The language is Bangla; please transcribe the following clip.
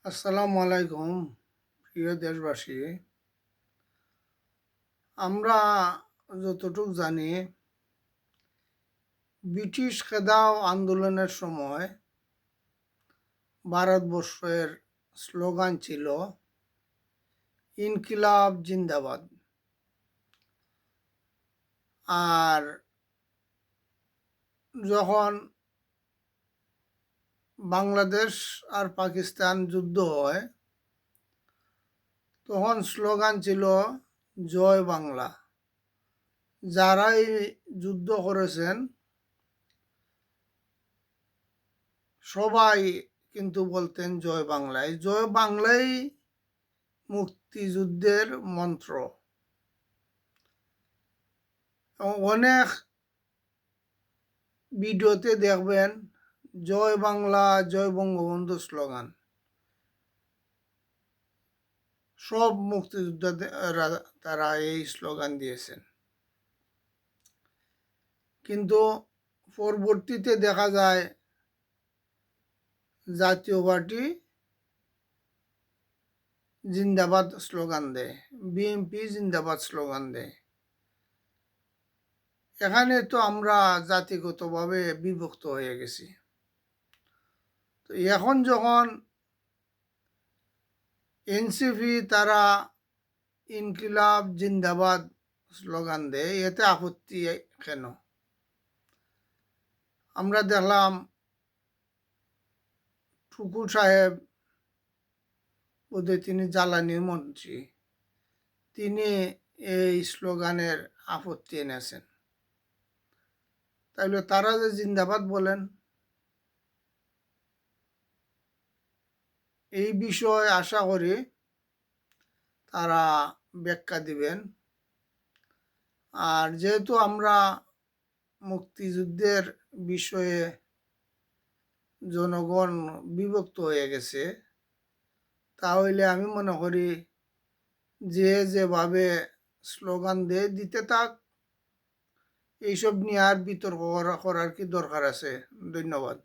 আসসালামু আলাইকুম প্রিয় দেশবাসী। আমরা যতটুকু জানি, ব্রিটিশ খেদাও আন্দোলনের সময় ভারতবর্ষের স্লোগান ছিল ইনকিলাব জিন্দাবাদ। আর যখন বাংলাদেশ আর পাকিস্তান যুদ্ধ হয়, তখন স্লোগান ছিল জয় বাংলা। যারাই যুদ্ধ করেছেন সবাই কিন্তু বলতেন জয় বাংলায়। জয় বাংলাই মুক্তিযুদ্ধের মন্ত্র। অনেক ভিডিওতে দেখবেন জয় বাংলা, জয় বঙ্গবন্ধু স্লোগান। সব মুক্তিযোদ্ধারা তারা এই স্লোগান দিয়েছেন, কিন্তু পরবর্তীতে দেখা যায় জাতীয় পার্টি জিন্দাবাদ স্লোগান দেয়, বিএনপি জিন্দাবাদ স্লোগান দেয়। এখানে তো আমরা জাতিগতভাবে বিভক্ত হয়ে গেছি। তো এখন যখন এনসিপি তারা ইনকিলাব জিন্দাবাদ স্লোগান দেয়, এতে আপত্তি কেন? আমরা দেখলাম টুকু সাহেব, বোধহয় তিনি জ্বালানি মন্ত্রী, তিনি এই স্লোগানের আপত্তি এনেছেন। তাইলে তারা যে জিন্দাবাদ বলেন, এই বিষয়ে আশা করি তারা ব্যাখ্যা দিবেন। আর যেহেতু আমরা মুক্তিযুদ্ধের বিষয়ে জনগণ বিভক্ত হয়ে গেছে, তাহলে আমি মনে করি যে যেভাবে স্লোগান দেয় দিতে থাক, এইসব নিয়ে আর বিতর্ক করার কি দরকার আছে? ধন্যবাদ।